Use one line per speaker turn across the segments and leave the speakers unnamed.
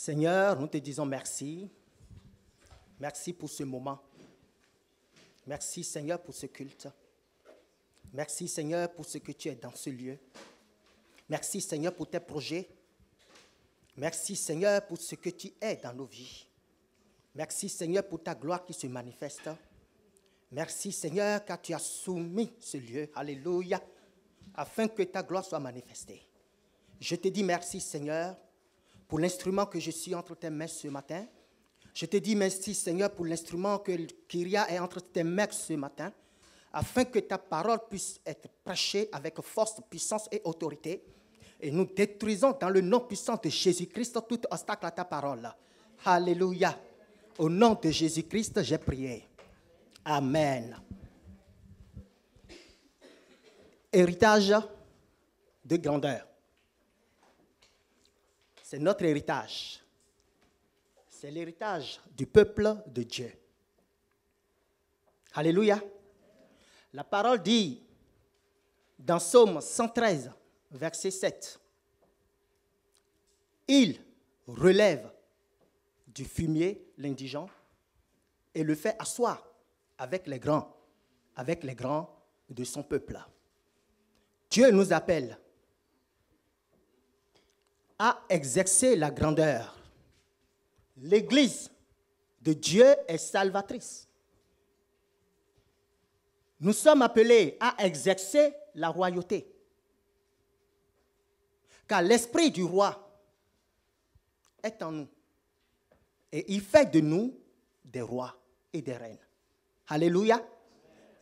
Seigneur, nous te disons merci. Merci pour ce moment. Merci, Seigneur, pour ce culte. Merci, Seigneur, pour ce que tu es dans ce lieu. Merci, Seigneur, pour tes projets. Merci, Seigneur, pour ce que tu es dans nos vies. Merci, Seigneur, pour ta gloire qui se manifeste. Merci, Seigneur, car tu as soumis ce lieu, alléluia, afin que ta gloire soit manifestée. Je te dis merci, Seigneur, pour l'instrument que je suis entre tes mains ce matin. Je te dis merci, Seigneur, pour l'instrument que Kyria est entre tes mains ce matin, afin que ta parole puisse être prêchée avec force, puissance et autorité. Et nous détruisons dans le nom puissant de Jésus-Christ tout obstacle à ta parole. Alléluia. Au nom de Jésus-Christ, j'ai prié. Amen. Héritage de grandeur. C'est notre héritage. C'est l'héritage du peuple de Dieu. Alléluia. La parole dit dans Psaume 113, verset 7, « Il relève du fumier l'indigent et le fait asseoir avec les grands de son peuple. » Dieu nous appelle à exercer la grandeur. L'Église de Dieu est salvatrice. Nous sommes appelés à exercer la royauté. Car l'esprit du roi est en nous. Et il fait de nous des rois et des reines. Alléluia.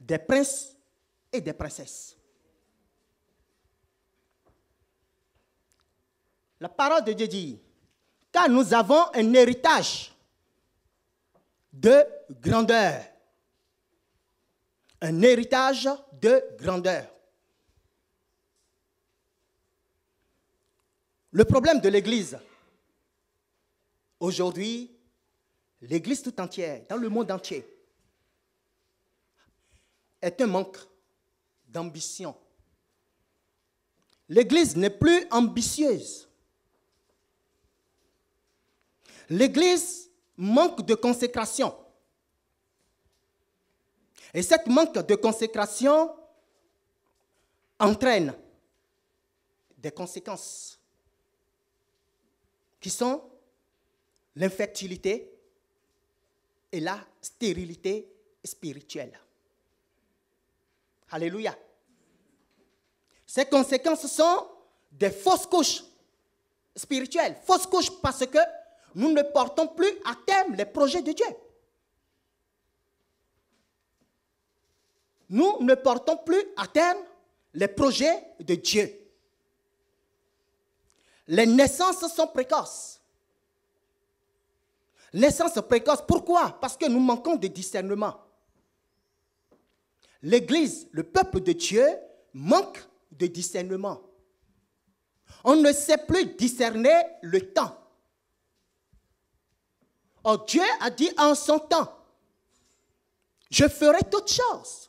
Des princes et des princesses. La parole de Dieu dit, car nous avons un héritage de grandeur. Un héritage de grandeur. Le problème de l'Église, aujourd'hui, l'Église tout entière, dans le monde entier, est un manque d'ambition. L'Église n'est plus ambitieuse. L'Église manque de consécration. Et cette manque de consécration entraîne des conséquences qui sont l'infertilité et la stérilité spirituelle. Alléluia. Ces conséquences sont des fausses couches spirituelles. Fausses couches parce que nous ne portons plus à terme les projets de Dieu. Nous ne portons plus à terme les projets de Dieu. Les naissances sont précoces. Naissance précoce, pourquoi? Parce que nous manquons de discernement. L'Église, le peuple de Dieu, manque de discernement. On ne sait plus discerner le temps. Or, Dieu a dit en son temps, je ferai toutes choses.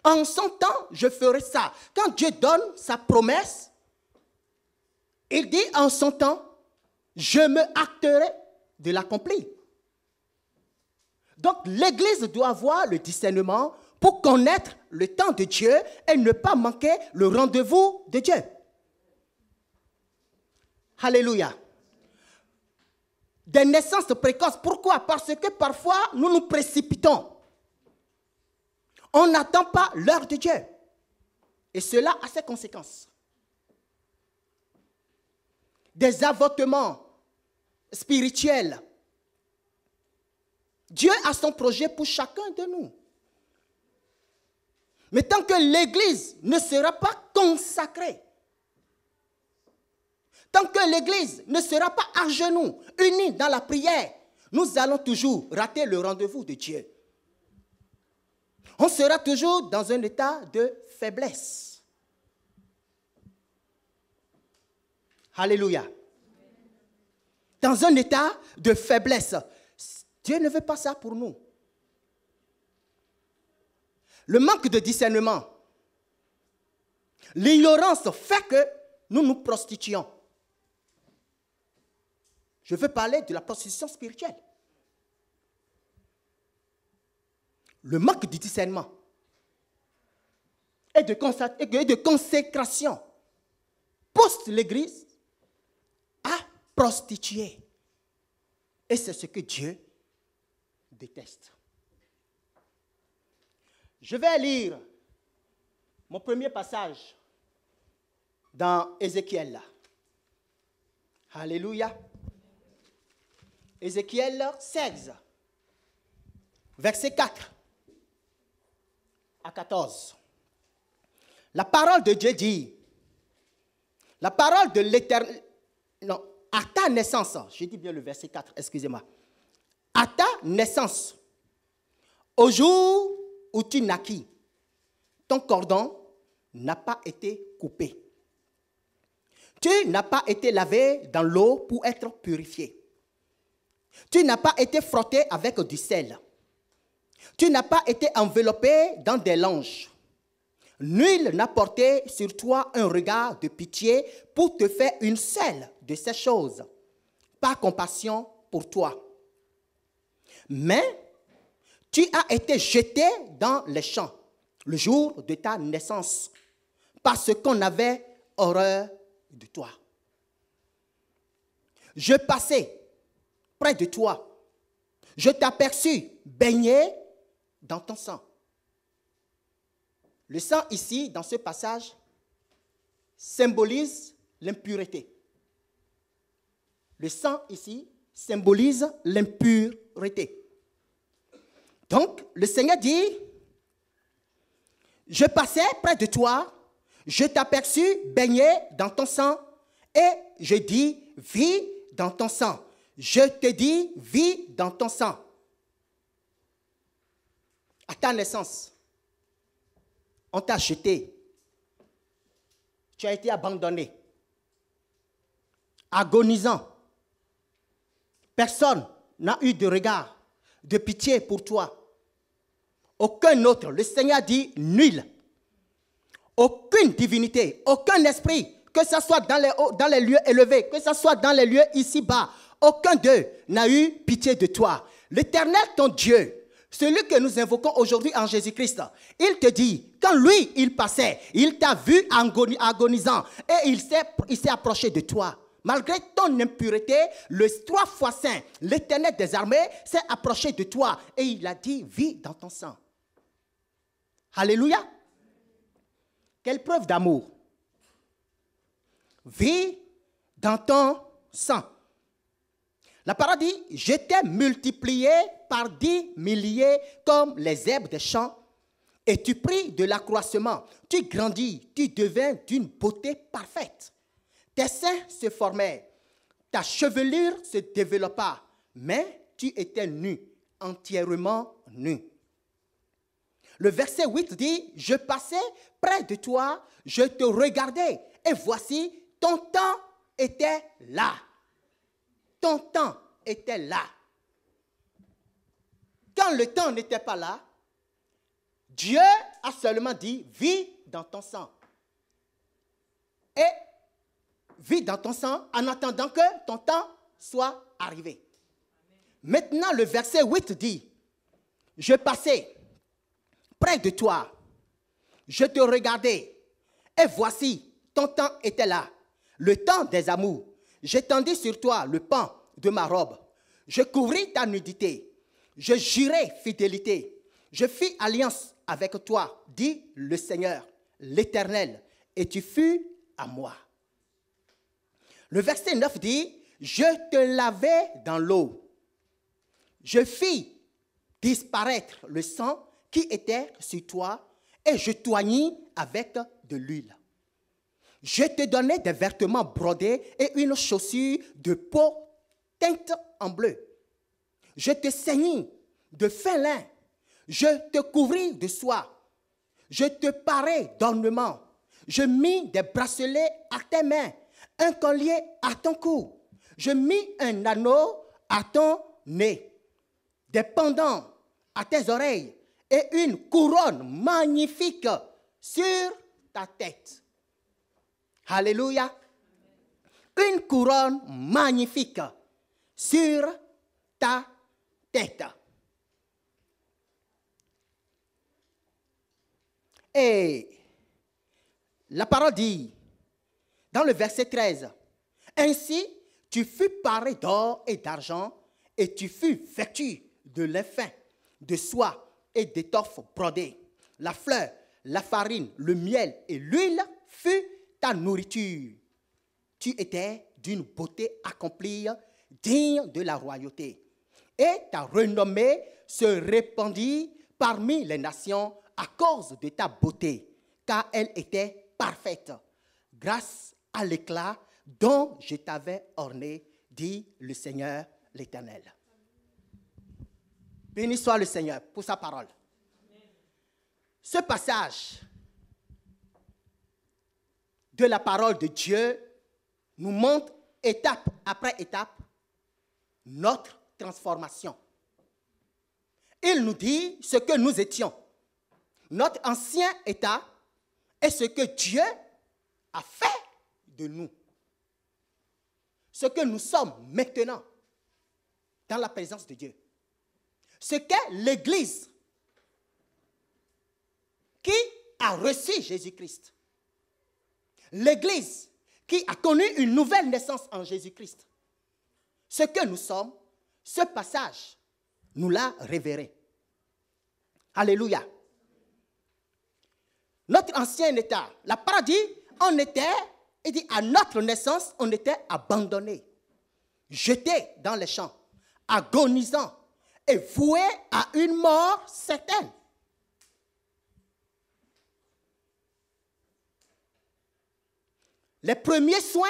En son temps, je ferai ça. Quand Dieu donne sa promesse, il dit en son temps, je me hâterai de l'accomplir. Donc, l'Église doit avoir le discernement pour connaître le temps de Dieu et ne pas manquer le rendez-vous de Dieu. Alléluia. Des naissances précoces. Pourquoi? Parce que parfois, nous nous précipitons. On n'attend pas l'heure de Dieu. Et cela a ses conséquences. Des avortements spirituels. Dieu a son projet pour chacun de nous. Mais tant que l'Église ne sera pas consacrée, tant que l'Église ne sera pas à genoux, unie dans la prière, nous allons toujours rater le rendez-vous de Dieu. On sera toujours dans un état de faiblesse. Alléluia. Dans un état de faiblesse. Dieu ne veut pas ça pour nous. Le manque de discernement, l'ignorance fait que nous nous prostituons. Je veux parler de la prostitution spirituelle. Le manque de discernement et de consécration pousse l'Église à prostituer. Et c'est ce que Dieu déteste. Je vais lire mon premier passage dans Ézéchiel. Alléluia. Ézéchiel 16, verset 4 à 14. La parole de Dieu dit, la parole de l'Éternel, non, à ta naissance, je dis bien le verset 4, excusez-moi, à ta naissance, au jour où tu naquis, ton cordon n'a pas été coupé. Tu n'as pas été lavé dans l'eau pour être purifié. Tu n'as pas été frotté avec du sel. Tu n'as pas été enveloppé dans des langes. Nul n'a porté sur toi un regard de pitié pour te faire une seule de ces choses, par compassion pour toi. Mais tu as été jeté dans les champs le jour de ta naissance, parce qu'on avait horreur de toi. Je passais près de toi. Je t'aperçus baigné dans ton sang. Le sang ici, dans ce passage, symbolise l'impureté. Le sang ici symbolise l'impureté. Donc, le Seigneur dit, je passais près de toi, je t'aperçus baigné dans ton sang, et je dis, vis dans ton sang. Je te dis, vis dans ton sang. À ta naissance, on t'a jeté. Tu as été abandonné. Agonisant. Personne n'a eu de regard, de pitié pour toi. Aucun autre. Le Seigneur dit nul. Aucune divinité, aucun esprit, que ce soit dans les lieux élevés, que ce soit dans les lieux ici-bas, aucun d'eux n'a eu pitié de toi. L'Éternel, ton Dieu, celui que nous invoquons aujourd'hui en Jésus-Christ, il te dit, quand lui, il passait, il t'a vu agonisant et il s'est approché de toi. Malgré ton impureté, le 3 fois saint, l'Éternel des armées s'est approché de toi et il a dit, vis dans ton sang. Alléluia. Quelle preuve d'amour. Vis dans ton sang. La parole dit, je t'ai multiplié par 10 milliers comme les herbes des champs, et tu pris de l'accroissement, tu grandis, tu devins d'une beauté parfaite. Tes seins se formèrent, ta chevelure se développa, mais tu étais nu, entièrement nu. Le verset 8 dit, je passais près de toi, je te regardais, et voici, ton temps était là. Ton temps était là. Quand le temps n'était pas là, Dieu a seulement dit, vis dans ton sang. Et vis dans ton sang en attendant que ton temps soit arrivé. Maintenant, le verset 8 dit, je passais près de toi, je te regardais, et voici, ton temps était là, le temps des amours. J'étendis sur toi le pan de ma robe. Je couvris ta nudité. Je jurai fidélité. Je fis alliance avec toi, dit le Seigneur, l'Éternel, et tu fus à moi. Le verset 9 dit, je te lavai dans l'eau. Je fis disparaître le sang qui était sur toi, et je t'oignis avec de l'huile. Je te donnai des vêtements brodés et une chaussure de peau teinte en bleu. Je te ceignis de fin lin. Je te couvris de soie. Je te parai d'ornements. Je mis des bracelets à tes mains, un collier à ton cou. Je mis un anneau à ton nez, des pendants à tes oreilles et une couronne magnifique sur ta tête. Alléluia. Une couronne magnifique. sur ta tête. Et la parole dit, dans le verset 13, « Ainsi, tu fus paré d'or et d'argent, et tu fus vêtu de lin fin, de soie et d'étoffe brodée. La fleur, la farine, le miel et l'huile fut ta nourriture. Tu étais d'une beauté accomplie, digne de la royauté. Et ta renommée se répandit parmi les nations à cause de ta beauté, car elle était parfaite, grâce à l'éclat dont je t'avais orné, dit le Seigneur l'Éternel. » Béni soit le Seigneur pour sa parole. Ce passage de la parole de Dieu nous montre étape après étape notre transformation. Il nous dit ce que nous étions, notre ancien état et ce que Dieu a fait de nous. Ce que nous sommes maintenant dans la présence de Dieu. Ce qu'est l'Église qui a reçu Jésus-Christ. L'Église qui a connu une nouvelle naissance en Jésus-Christ. Ce que nous sommes, ce passage nous l'a révélé. Alléluia. Notre ancien état, la parole dit, on était, il dit, à notre naissance, on était abandonnés, jetés dans les champs, agonisants et voués à une mort certaine. Les premiers soins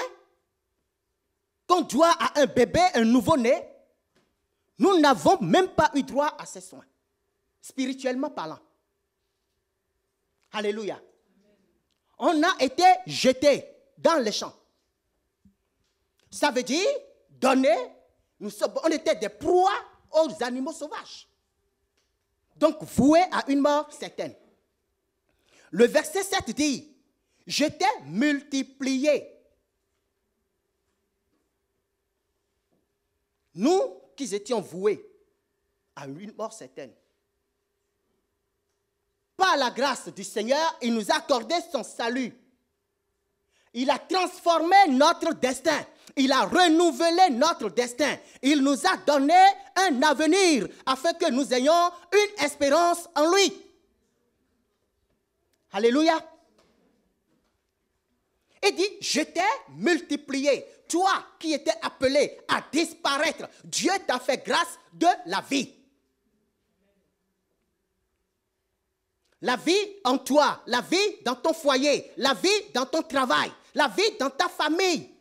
qu'on doit à un bébé, un nouveau-né, nous n'avons même pas eu droit à ces soins, spirituellement parlant. Alléluia. On a été jetés dans les champs. Ça veut dire, on était des proies aux animaux sauvages. Donc, voués à une mort certaine. Le verset 7 dit, j'étais multiplié. Nous qui étions voués à une mort certaine. Par la grâce du Seigneur, il nous a accordé son salut. Il a transformé notre destin. Il a renouvelé notre destin. Il nous a donné un avenir afin que nous ayons une espérance en lui. Alléluia. Il dit, je t'ai multiplié. Toi qui étais appelé à disparaître, Dieu t'a fait grâce de la vie. La vie en toi, la vie dans ton foyer, la vie dans ton travail, la vie dans ta famille.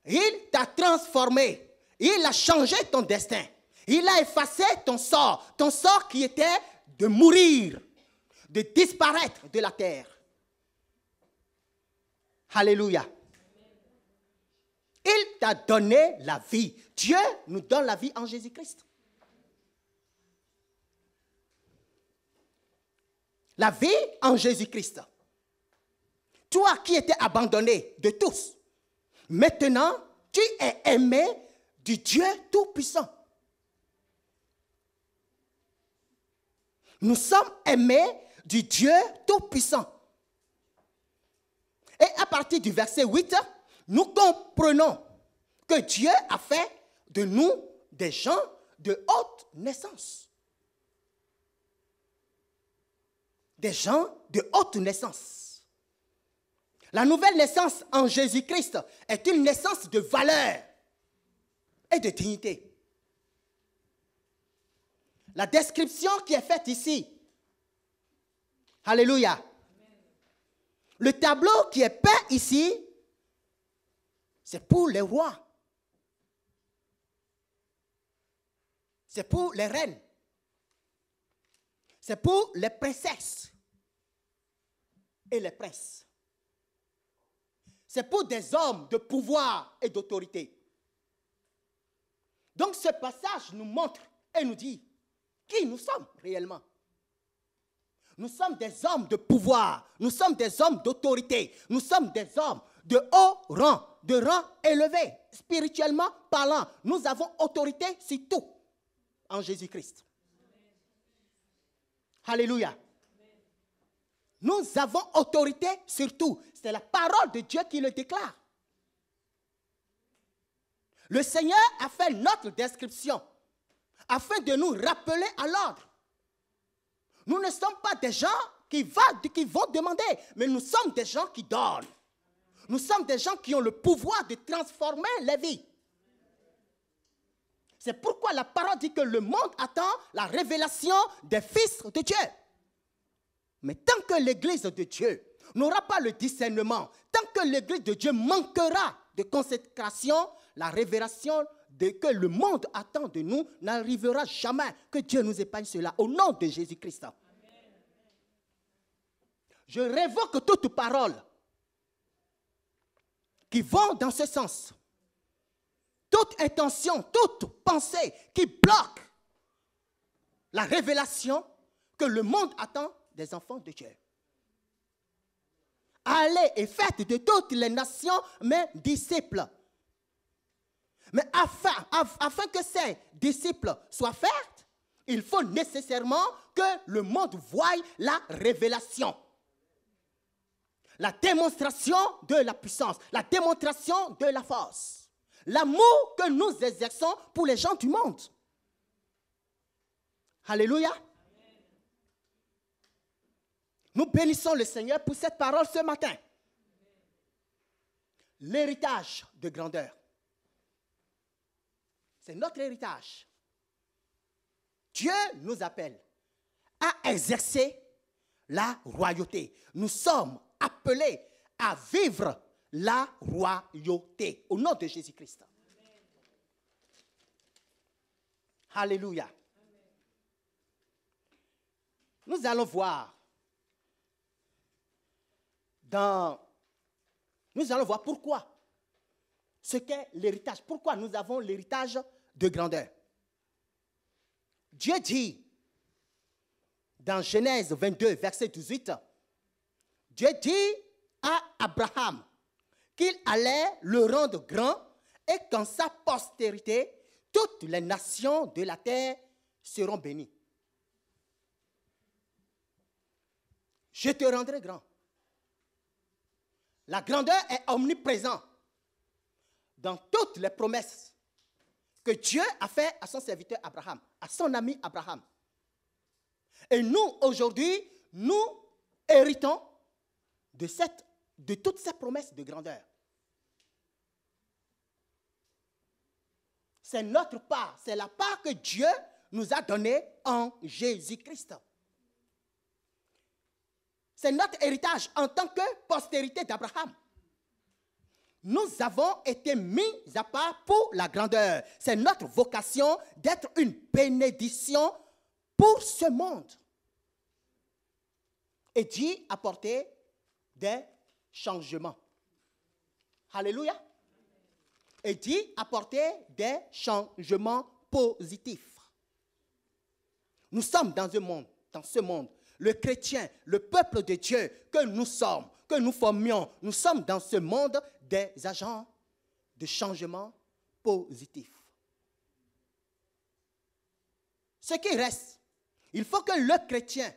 Il t'a transformé. Il a changé ton destin. Il a effacé ton sort qui était de mourir, de disparaître de la terre. Alléluia. Il t'a donné la vie. Dieu nous donne la vie en Jésus-Christ. La vie en Jésus-Christ. Toi qui étais abandonné de tous, maintenant tu es aimé du Dieu Tout-Puissant. Nous sommes aimés du Dieu Tout-Puissant. Et à partir du verset 8, nous comprenons que Dieu a fait de nous des gens de haute naissance. Des gens de haute naissance. La nouvelle naissance en Jésus-Christ est une naissance de valeur et de dignité. La description qui est faite ici, alléluia, le tableau qui est peint ici, c'est pour les rois. C'est pour les reines. C'est pour les princesses et les princes. C'est pour des hommes de pouvoir et d'autorité. Donc ce passage nous montre et nous dit qui nous sommes réellement. Nous sommes des hommes de pouvoir, nous sommes des hommes d'autorité, nous sommes des hommes de haut rang, de rang élevé, spirituellement parlant. Nous avons autorité sur tout en Jésus-Christ. Alléluia. Nous avons autorité sur tout. C'est la parole de Dieu qui le déclare. Le Seigneur a fait notre description afin de nous rappeler à l'ordre. Nous ne sommes pas des gens qui vont demander, mais nous sommes des gens qui donnent. Nous sommes des gens qui ont le pouvoir de transformer les vies. C'est pourquoi la parole dit que le monde attend la révélation des fils de Dieu. Mais tant que l'Église de Dieu n'aura pas le discernement, tant que l'Église de Dieu manquera de consécration, la révélation que le monde attend de nous n'arrivera jamais. Que Dieu nous épargne cela au nom de Jésus-Christ. Je révoque toute parole qui vont dans ce sens. Toute intention, toute pensée qui bloque la révélation que le monde attend des enfants de Dieu. Allez et faites de toutes les nations mes disciples. Mais afin que ces disciples soient faits, il faut nécessairement que le monde voie la révélation. La démonstration de la puissance, la démonstration de la force. L'amour que nous exerçons pour les gens du monde. Alléluia. Nous bénissons le Seigneur pour cette parole ce matin. L'héritage de grandeur. C'est notre héritage. Dieu nous appelle à exercer la royauté. Nous sommes appelés à vivre la royauté au nom de Jésus-Christ. Alléluia. Nous allons voir pourquoi ce qu'est l'héritage. Pourquoi nous avons l'héritage de grandeur. Dieu dit dans Genèse 22, verset 18, Dieu dit à Abraham qu'il allait le rendre grand et qu'en sa postérité, toutes les nations de la terre seront bénies. Je te rendrai grand. La grandeur est omniprésente dans toutes les promesses que Dieu a fait à son serviteur Abraham, à son ami Abraham. Et nous, aujourd'hui, nous héritons de toutes ces promesses de grandeur. C'est notre part, c'est la part que Dieu nous a donnée en Jésus-Christ. C'est notre héritage en tant que postérité d'Abraham. Nous avons été mis à part pour la grandeur. C'est notre vocation d'être une bénédiction pour ce monde. Et Dieu a apporté des changements. Alléluia. Et Dieu a apporté des changements positifs. Nous sommes dans ce monde, le chrétien, le peuple de Dieu que nous sommes, que nous formions, nous sommes dans ce monde des agents de changement positif. Ce qui reste, il faut que le chrétien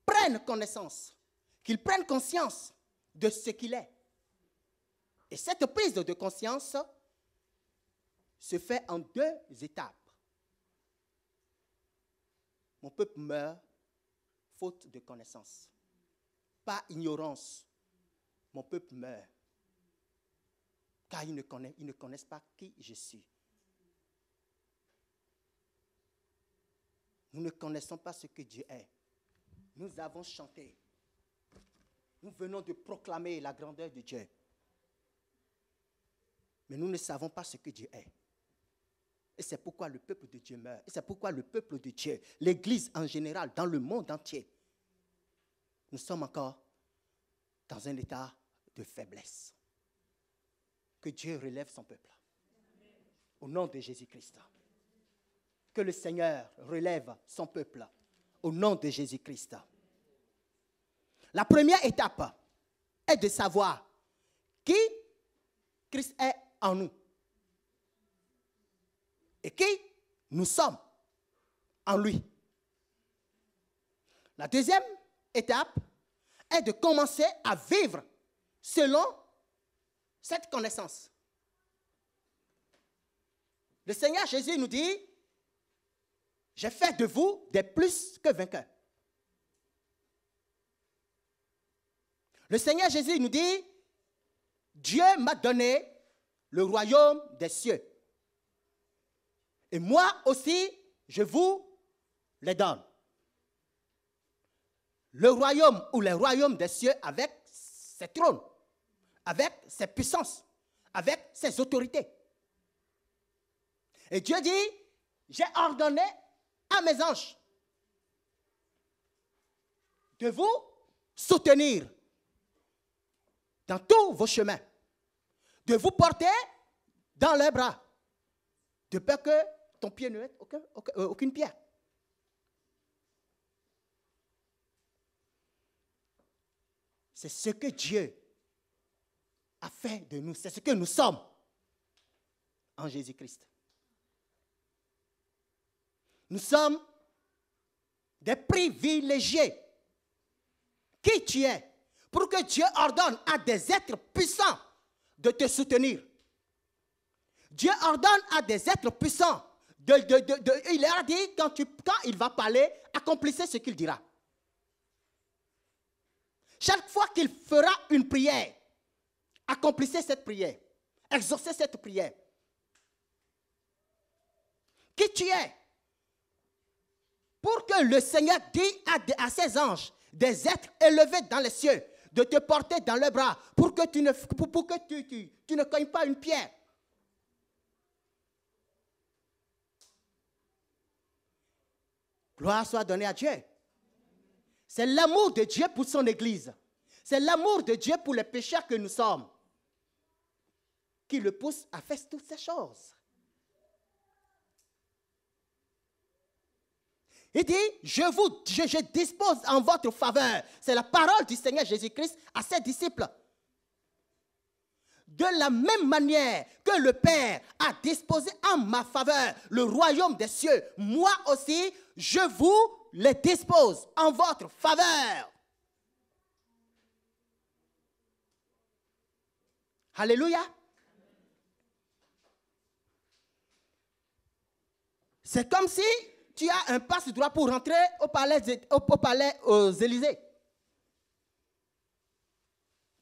prenne connaissance, qu'il prenne conscience de ce qu'il est. Et cette prise de conscience se fait en 2 étapes. Mon peuple meurt faute de connaissance. Par ignorance, mon peuple meurt. Car ils ne connaissent pas qui je suis. Nous ne connaissons pas ce que Dieu est. Nous avons chanté. Nous venons de proclamer la grandeur de Dieu. Mais nous ne savons pas ce que Dieu est. Et c'est pourquoi le peuple de Dieu meurt. Et c'est pourquoi le peuple de Dieu, l'Église en général, dans le monde entier, nous sommes encore dans un état de faiblesse. Que Dieu relève son peuple. Au nom de Jésus-Christ. Que le Seigneur relève son peuple. Au nom de Jésus-Christ. La première étape est de savoir qui Christ est en nous et qui nous sommes en lui. La deuxième étape est de commencer à vivre selon cette connaissance. Le Seigneur Jésus nous dit, j'ai fait de vous des plus que vainqueurs. Le Seigneur Jésus nous dit, Dieu m'a donné le royaume des cieux. Et moi aussi, je vous les donne. Le royaume ou les royaumes des cieux avec ses trônes, avec ses puissances, avec ses autorités. Et Dieu dit, j'ai ordonné à mes anges de vous soutenir dans tous vos chemins, de vous porter dans leurs bras, de peur que ton pied ne mette aucune pierre. C'est ce que Dieu a fait de nous, c'est ce que nous sommes en Jésus-Christ. Nous sommes des privilégiés. Qui tu es pour que Dieu ordonne à des êtres puissants de te soutenir? Dieu ordonne à des êtres puissants, il leur a dit, quand il va parler, accomplissez ce qu'il dira. Chaque fois qu'il fera une prière, accomplissez cette prière, exaucez cette prière. Qui tu es pour que le Seigneur dise à ses anges, des êtres élevés dans les cieux, de te porter dans leurs bras, pour que tu ne cognes pas une pierre. Gloire soit donnée à Dieu. C'est l'amour de Dieu pour son Église. C'est l'amour de Dieu pour les pécheurs que nous sommes qui le pousse à faire toutes ces choses. Il dit, je dispose en votre faveur. C'est la parole du Seigneur Jésus-Christ à ses disciples. De la même manière que le Père a disposé en ma faveur le royaume des cieux, moi aussi, je vous le dispose en votre faveur. Alléluia. C'est comme si tu as un passe-droit pour rentrer au palais aux Élysées.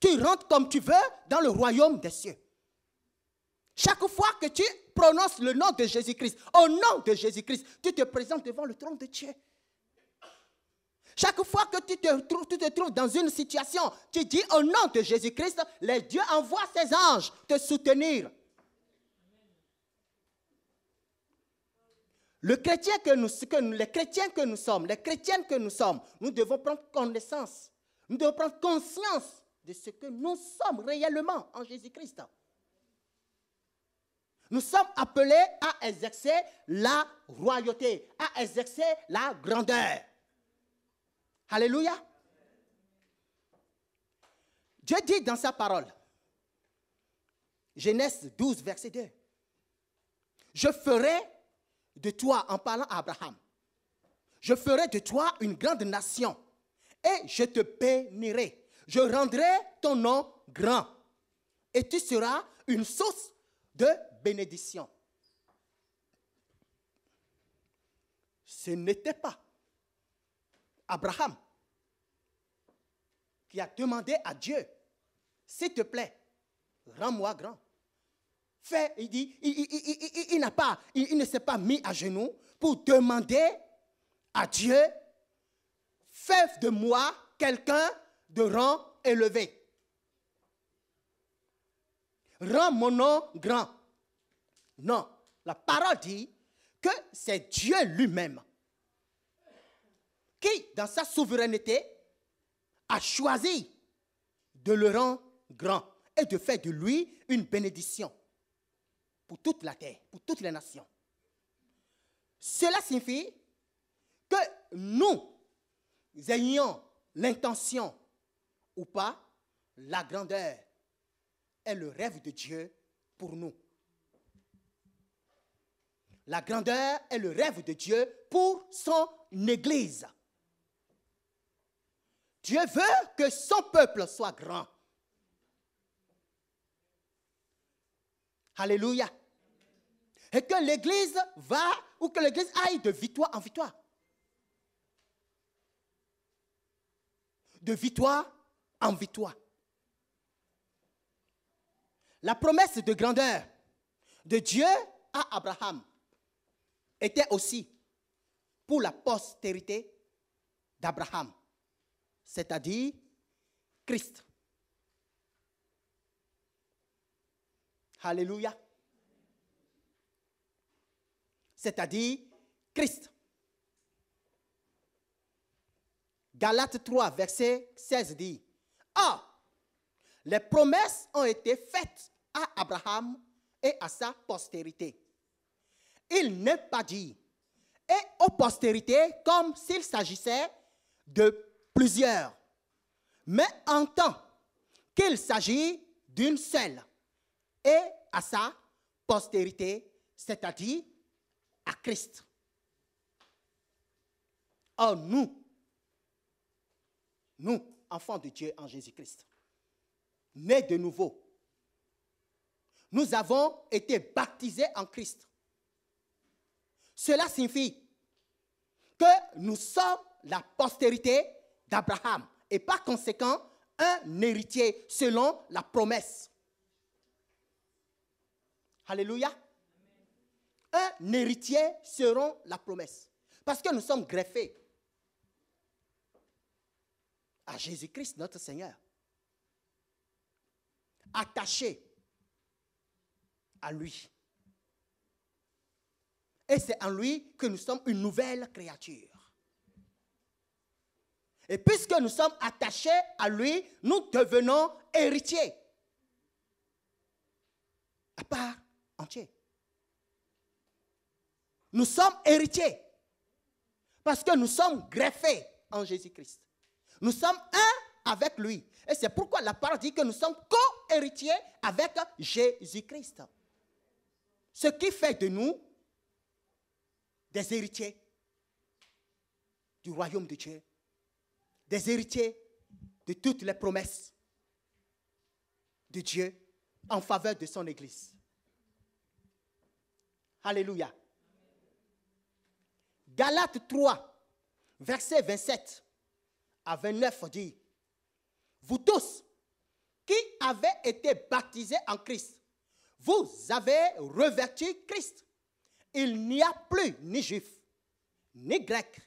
Tu rentres comme tu veux dans le royaume des cieux. Chaque fois que tu prononces le nom de Jésus-Christ, au nom de Jésus-Christ, tu te présentes devant le trône de Dieu. Chaque fois que tu te trouves dans une situation, tu dis au nom de Jésus-Christ, Dieu envoie ses anges te soutenir. Les chrétiens que nous sommes, nous devons prendre connaissance, nous devons prendre conscience de ce que nous sommes réellement en Jésus-Christ. Nous sommes appelés à exercer la royauté, à exercer la grandeur. Alléluia. Dieu dit dans sa parole, Genèse 12, verset 2, je ferai de toi, en parlant à Abraham, je ferai de toi une grande nation et je te bénirai. Je rendrai ton nom grand et tu seras une source de bénédiction. Ce n'était pas Abraham qui a demandé à Dieu, s'il te plaît, rends-moi grand. Il dit, il ne s'est pas mis à genoux pour demander à Dieu, fais de moi quelqu'un de rang élevé. Rends mon nom grand. Non, la parole dit que c'est Dieu lui-même qui, dans sa souveraineté, a choisi de le rendre grand et de faire de lui une bénédiction pour toute la terre, pour toutes les nations. Cela signifie que nous ayons l'intention ou pas, la grandeur est le rêve de Dieu pour nous. La grandeur est le rêve de Dieu pour son Église. Dieu veut que son peuple soit grand. Alléluia. Et que l'Église va, ou que l'Église aille de victoire en victoire. De victoire en victoire. La promesse de grandeur de Dieu à Abraham était aussi pour la postérité d'Abraham, c'est-à-dire Christ. Alléluia. C'est-à-dire Christ. Galates 3, verset 16 dit, « Or, les promesses ont été faites à Abraham et à sa postérité. Il n'est pas dit, et aux postérités comme s'il s'agissait de plusieurs, mais en tant qu'il s'agit d'une seule, et à sa postérité, c'est-à-dire à Christ. » Or, nous, enfants de Dieu en Jésus-Christ, nés de nouveau, nous avons été baptisés en Christ. Cela signifie que nous sommes la postérité d'Abraham et par conséquent un héritier selon la promesse. Alléluia. Un héritier selon la promesse. Parce que nous sommes greffés à Jésus-Christ, notre Seigneur. Attachés à lui. Et c'est en lui que nous sommes une nouvelle créature. Et puisque nous sommes attachés à lui, nous devenons héritiers. À part entière. Nous sommes héritiers. Parce que nous sommes greffés en Jésus-Christ. Nous sommes un avec lui. Et c'est pourquoi la parole dit que nous sommes co-héritiers avec Jésus-Christ. Ce qui fait de nous des héritiers du royaume de Dieu. Des héritiers de toutes les promesses de Dieu en faveur de son Église. Alléluia. Galates 3, verset 27 à 29 dit, « Vous tous qui avez été baptisés en Christ, vous avez revêtu Christ. Il n'y a plus ni juif, ni grec.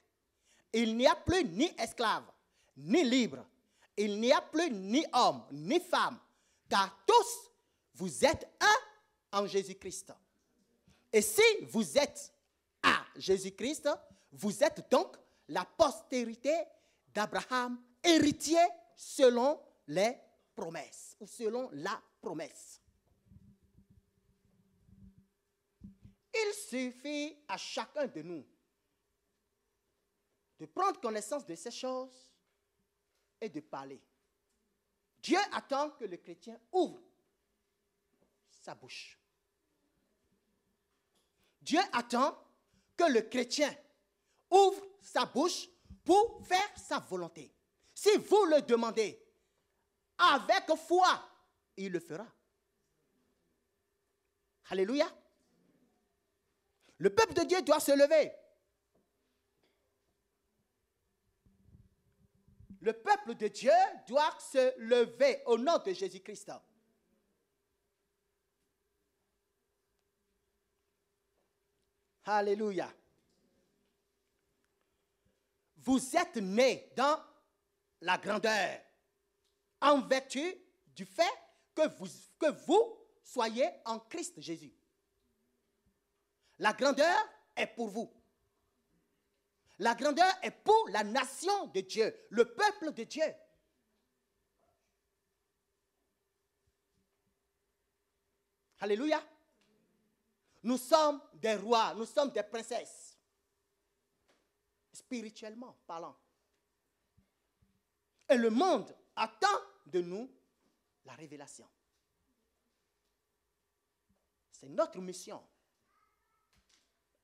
Il n'y a plus ni esclave, ni libre. Il n'y a plus ni homme, ni femme. Car tous, vous êtes un en Jésus-Christ. Et si vous êtes à Jésus-Christ, vous êtes donc la postérité d'Abraham, héritier selon les promesses, ou selon la promesse. Il suffit à chacun de nous de prendre connaissance de ces choses et de parler. Dieu attend que le chrétien ouvre sa bouche. Dieu attend que le chrétien ouvre sa bouche pour faire sa volonté. Si vous le demandez avec foi, il le fera. Alléluia. Le peuple de Dieu doit se lever. Le peuple de Dieu doit se lever au nom de Jésus-Christ. Alléluia. Vous êtes nés dans la grandeur en vertu du fait que vous soyez en Christ Jésus. La grandeur est pour vous. La grandeur est pour la nation de Dieu, le peuple de Dieu. Alléluia. Nous sommes des rois, nous sommes des princesses, spirituellement parlant. Et le monde attend de nous la révélation. C'est notre mission.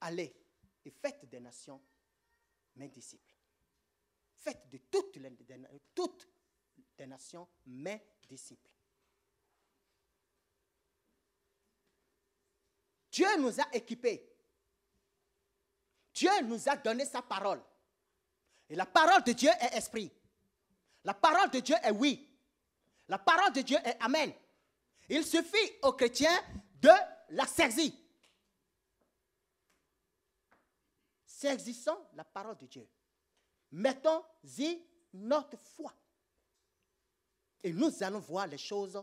Allez et faites des nations mes disciples. Faites de toutes les nations mes disciples. Dieu nous a équipés. Dieu nous a donné sa parole. Et la parole de Dieu est esprit. La parole de Dieu est oui. La parole de Dieu est amen. Il suffit aux chrétiens de la saisir. Saisissons la parole de Dieu. Mettons-y notre foi. Et nous allons voir les choses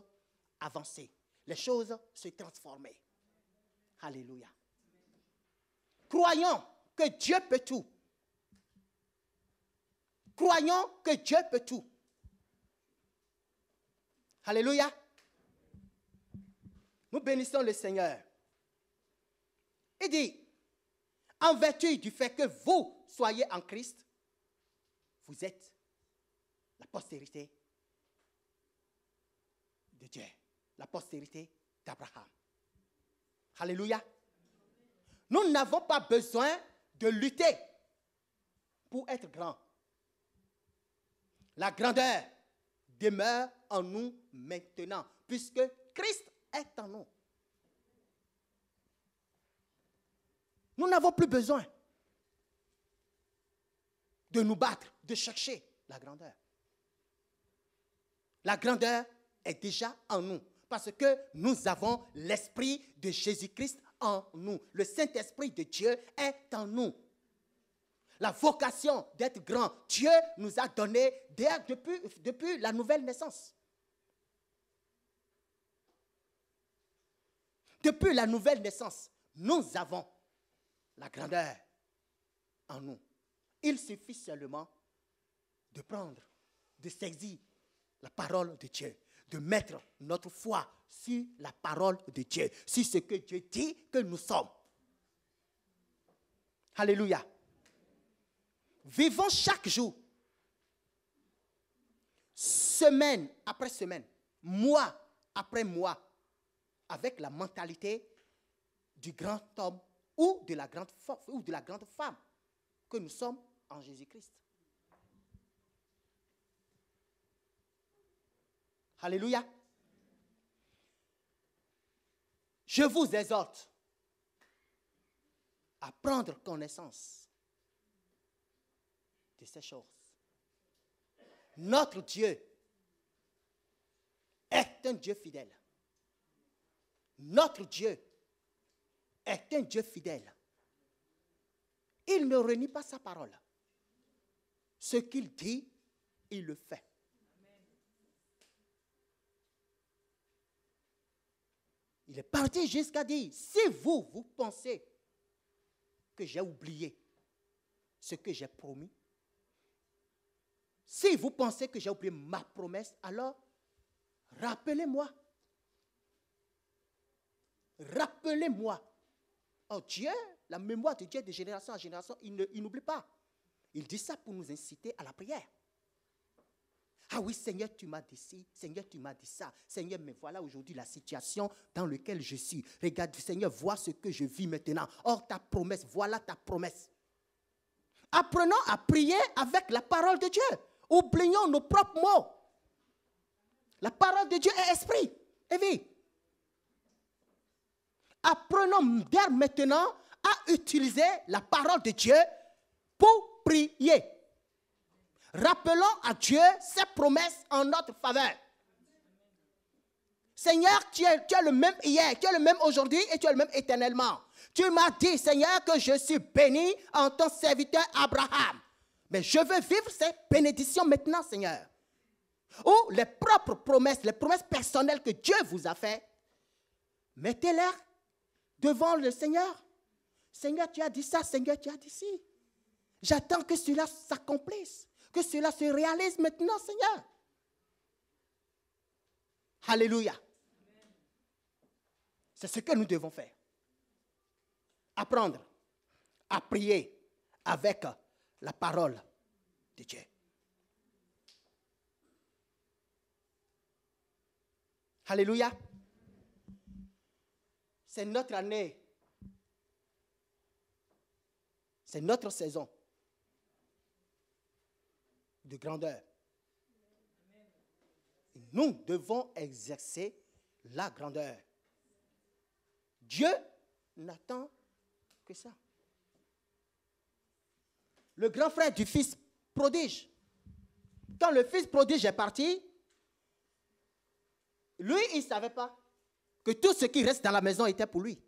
avancer. Les choses se transformer. Alléluia. Croyons que Dieu peut tout. Croyons que Dieu peut tout. Alléluia. Nous bénissons le Seigneur. Il dit, en vertu du fait que vous soyez en Christ, vous êtes la postérité de Dieu, la postérité d'Abraham. Alléluia. Nous n'avons pas besoin de lutter pour être grands. La grandeur demeure en nous maintenant, puisque Christ est en nous. Nous n'avons plus besoin de nous battre, de chercher la grandeur. La grandeur est déjà en nous, parce que nous avons l'Esprit de Jésus-Christ en nous. Le Saint-Esprit de Dieu est en nous. La vocation d'être grand, Dieu nous a donné depuis la nouvelle naissance. Depuis la nouvelle naissance, nous avons la grandeur en nous. Il suffit seulement de prendre, de saisir la parole de Dieu, de mettre notre foi sur la parole de Dieu, sur ce que Dieu dit que nous sommes. Alléluia. Vivons chaque jour, semaine après semaine, mois après mois, avec la mentalité du grand homme ou de la grande femme que nous sommes en Jésus-Christ. Alléluia. Je vous exhorte à prendre connaissance de ces choses. Notre Dieu est un Dieu fidèle. Notre Dieu est un Dieu fidèle. Il ne renie pas sa parole. Ce qu'il dit, il le fait. Il est parti jusqu'à dire, si vous pensez que j'ai oublié ce que j'ai promis, si vous pensez que j'ai oublié ma promesse, alors rappelez-moi. Rappelez-moi. Oh Dieu, la mémoire de Dieu de génération en génération, il n'oublie pas. Il dit ça pour nous inciter à la prière. Ah oui, Seigneur, tu m'as dit ci, Seigneur, tu m'as dit ça. Seigneur, mais voilà aujourd'hui la situation dans laquelle je suis. Regarde, Seigneur, vois ce que je vis maintenant. Or, ta promesse, voilà ta promesse. Apprenons à prier avec la parole de Dieu. Oublions nos propres mots. La parole de Dieu est esprit et vie. Apprenons dès maintenant à utiliser la parole de Dieu pour prier. Rappelons à Dieu ses promesses en notre faveur. Seigneur, tu es le même hier, tu es le même aujourd'hui et tu es le même éternellement. Tu m'as dit, Seigneur, que je suis béni en ton serviteur Abraham. Mais je veux vivre ces bénédictions maintenant, Seigneur. Ou les propres promesses, les promesses personnelles que Dieu vous a faites, mettez-les devant le Seigneur. Seigneur, tu as dit ça, Seigneur, tu as dit ci. J'attends que cela s'accomplisse, que cela se réalise maintenant, Seigneur. Alléluia. C'est ce que nous devons faire. Apprendre à prier avec la parole de Dieu. Alléluia. c'est notre année. C'est notre saison de grandeur. Nous devons exercer la grandeur. Dieu n'attend que ça. Le grand frère du fils prodige. Quand le fils prodige est parti, lui, il ne savait pas que tout ce qui reste dans la maison était pour lui.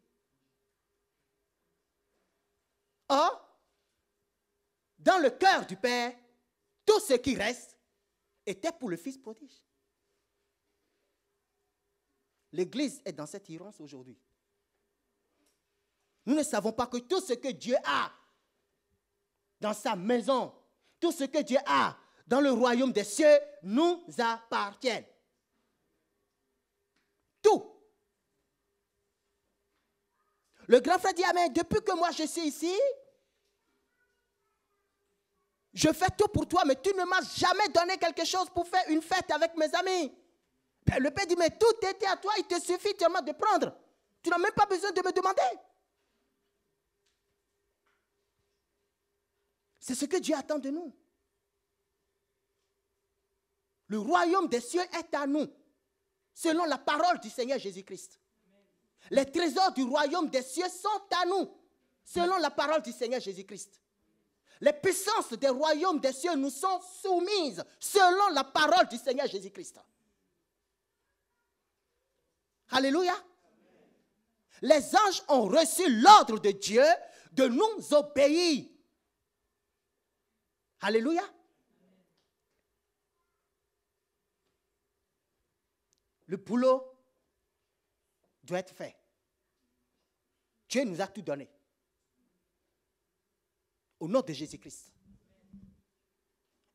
Or, dans le cœur du Père, tout ce qui reste était pour le fils prodige. L'Église est dans cette errance aujourd'hui. Nous ne savons pas que tout ce que Dieu a dans sa maison, tout ce que Dieu a dans le royaume des cieux nous appartient. Tout. Le grand frère dit, ah mais depuis que moi je suis ici, je fais tout pour toi, mais tu ne m'as jamais donné quelque chose pour faire une fête avec mes amis. Le père dit, mais tout était à toi, il te suffit seulement de prendre. Tu n'as même pas besoin de me demander. C'est ce que Dieu attend de nous. Le royaume des cieux est à nous, selon la parole du Seigneur Jésus-Christ. Les trésors du royaume des cieux sont à nous, selon la parole du Seigneur Jésus-Christ. Les puissances des royaumes des cieux nous sont soumises, selon la parole du Seigneur Jésus-Christ. Alléluia. Les anges ont reçu l'ordre de Dieu de nous obéir. Alléluia. Le boulot doit être fait. Dieu nous a tout donné. Au nom de Jésus-Christ.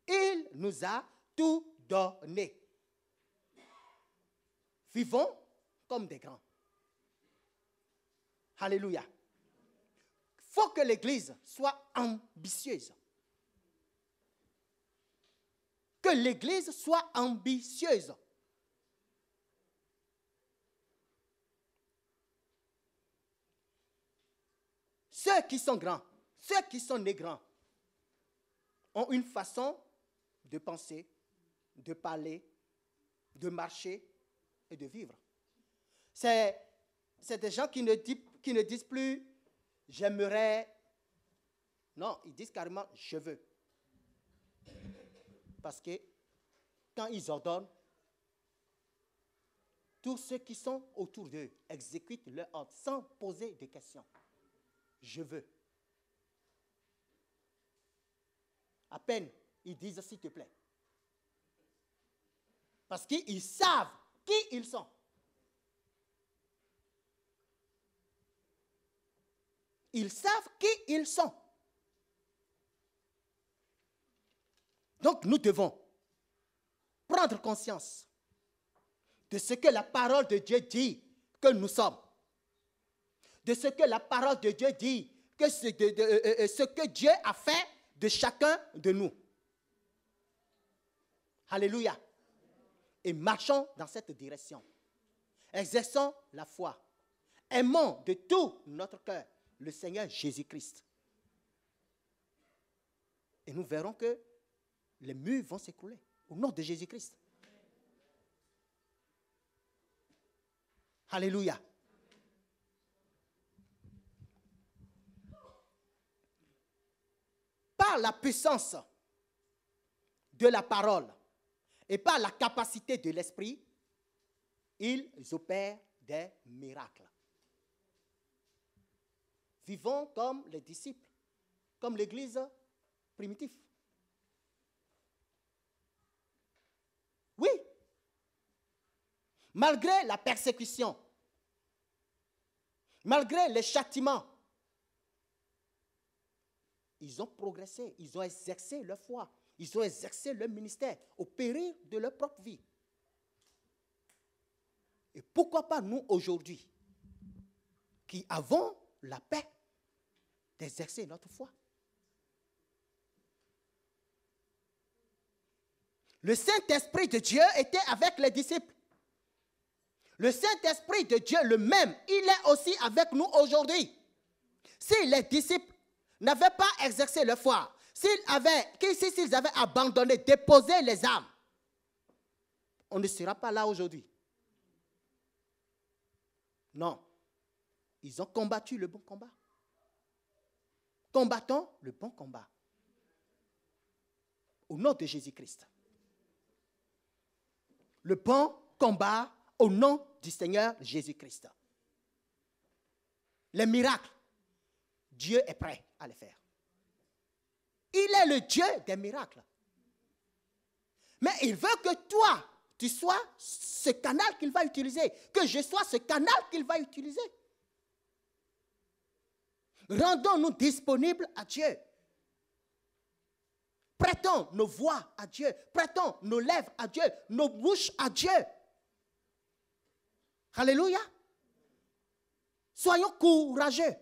Il nous a tout donné. Vivons comme des grands. Alléluia. Il faut que l'Église soit ambitieuse. Que l'Église soit ambitieuse. Ceux qui sont grands, ceux qui sont nés grands, ont une façon de penser, de parler, de marcher et de vivre. C'est des gens qui ne disent plus « j'aimerais ». Non, ils disent carrément « je veux ». Parce que quand ils ordonnent, tous ceux qui sont autour d'eux exécutent leur ordre sans poser de questions. Je veux. À peine, ils disent s'il te plaît. Parce qu'ils savent qui ils sont. Ils savent qui ils sont. Donc nous devons prendre conscience de ce que la parole de Dieu dit que nous sommes. De ce que la parole de Dieu dit, que ce que Dieu a fait de chacun de nous. Alléluia. Et marchons dans cette direction. Exerçons la foi. Aimons de tout notre cœur le Seigneur Jésus-Christ. Et nous verrons que les murs vont s'écrouler au nom de Jésus-Christ. Alléluia. Par la puissance de la parole et par la capacité de l'esprit, ils opèrent des miracles. Vivons comme les disciples, comme l'Église primitive. Oui, malgré la persécution, malgré les châtiments, ils ont progressé, ils ont exercé leur foi, ils ont exercé leur ministère au péril de leur propre vie. Et pourquoi pas nous aujourd'hui, qui avons la paix d'exercer notre foi. Le Saint-Esprit de Dieu était avec les disciples. Le Saint-Esprit de Dieu, le même, il est aussi avec nous aujourd'hui. Si les disciples n'avaient pas exercé leur foi, s'ils avaient abandonné, déposé les armes, on ne sera pas là aujourd'hui. Non. Ils ont combattu le bon combat. Combattons le bon combat. Au nom de Jésus-Christ. Le bon combat au nom du Seigneur Jésus-Christ. Les miracles, Dieu est prêt à les faire. Il est le Dieu des miracles. Mais il veut que toi, tu sois ce canal qu'il va utiliser. Que je sois ce canal qu'il va utiliser. Rendons-nous disponibles à Dieu. Prêtons nos voix à Dieu. Prêtons nos lèvres à Dieu. Nos bouches à Dieu. Alléluia. Soyons courageux.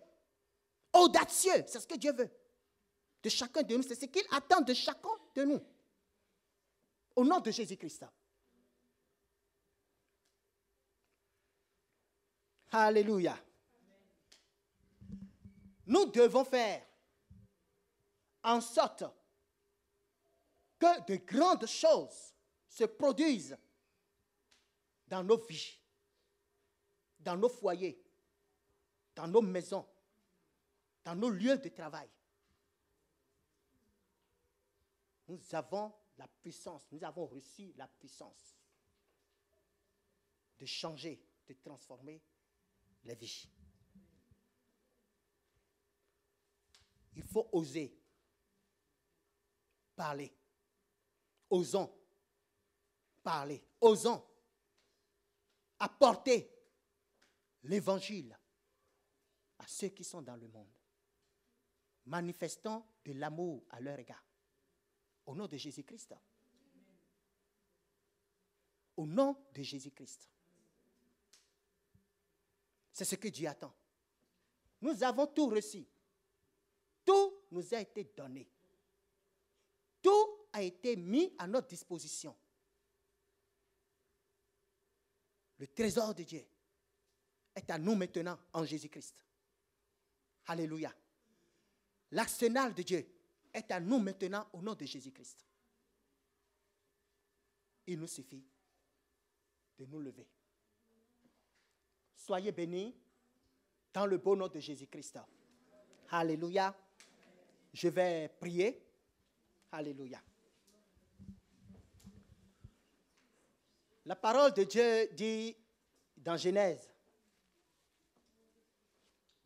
Audacieux. C'est ce que Dieu veut. De chacun de nous. C'est ce qu'il attend de chacun de nous. Au nom de Jésus-Christ. Alléluia. Nous devons faire en sorte que de grandes choses se produisent dans nos vies, dans nos foyers, dans nos maisons, dans nos lieux de travail. Nous avons la puissance, nous avons reçu la puissance de changer, de transformer les vies. Il faut oser parler. Osons parler. Osons apporter l'évangile à ceux qui sont dans le monde. Manifestons de l'amour à leur égard. Au nom de Jésus-Christ. Au nom de Jésus-Christ. C'est ce que Dieu attend. Nous avons tout reçu. Tout nous a été donné. Tout a été mis à notre disposition. Le trésor de Dieu est à nous maintenant en Jésus-Christ. Alléluia. L'arsenal de Dieu est à nous maintenant au nom de Jésus-Christ. Il nous suffit de nous lever. Soyez bénis dans le beau nom de Jésus-Christ. Alléluia. Je vais prier. Alléluia. La parole de Dieu dit dans Genèse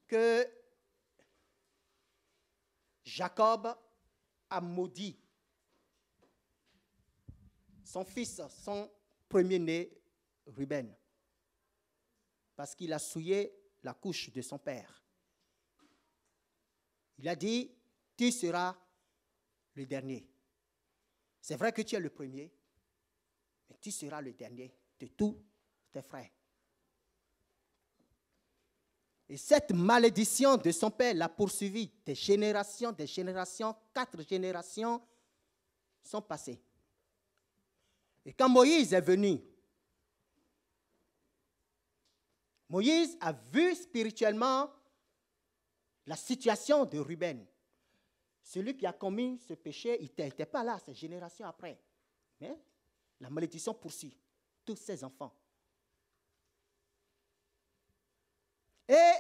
que Jacob a maudit son fils, son premier-né, Ruben, parce qu'il a souillé la couche de son père. Il a dit, tu seras le dernier. C'est vrai que tu es le premier, mais tu seras le dernier de tous tes frères. Et cette malédiction de son père l'a poursuivi des générations, 4 générations sont passées. Et quand Moïse est venu, Moïse a vu spirituellement la situation de Ruben. Celui qui a commis ce péché, il n'était pas là, ces générations après. Mais la malédiction poursuit tous ses enfants. Et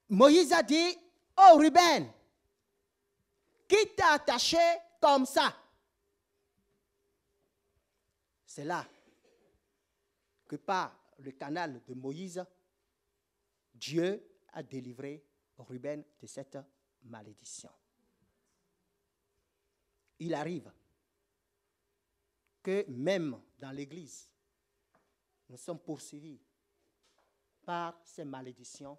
Moïse a dit, oh Ruben, qui t'a attaché comme ça? C'est là que par le canal de Moïse, Dieu a délivré Ruben de cette malédiction. Il arrive que même dans l'Église, nous sommes poursuivis par ces malédictions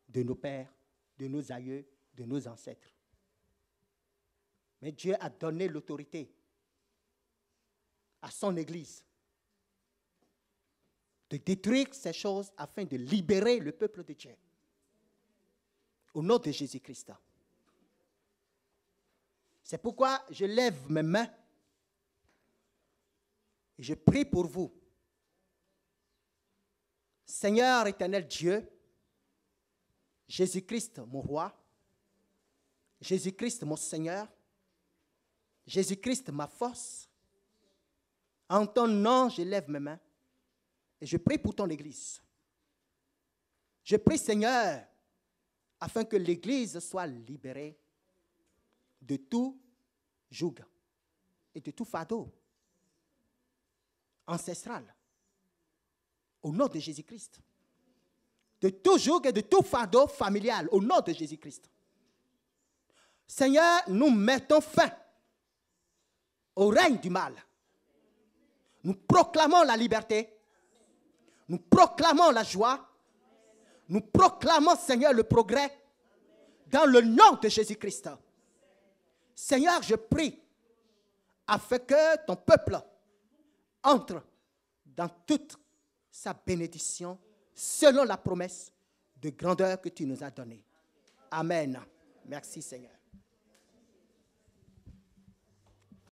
de nos pères, de nos aïeux, de nos ancêtres. Mais Dieu a donné l'autorité à son Église de détruire ces choses afin de libérer le peuple de Dieu. Au nom de Jésus-Christ. C'est pourquoi je lève mes mains et je prie pour vous. Seigneur éternel Dieu, Jésus-Christ mon roi, Jésus-Christ mon Seigneur, Jésus-Christ ma force, en ton nom je lève mes mains et je prie pour ton Église. Je prie Seigneur afin que l'Église soit libérée de tout joug et de tout fardeau ancestral au nom de Jésus-Christ. De tout joug et de tout fardeau familial au nom de Jésus-Christ. Seigneur, nous mettons fin au règne du mal. Nous proclamons la liberté. Nous proclamons la joie. Nous proclamons, Seigneur, le progrès dans le nom de Jésus-Christ. Seigneur, je prie afin que ton peuple entre dans toute sa bénédiction selon la promesse de grandeur que tu nous as donnée. Amen. Merci, Seigneur.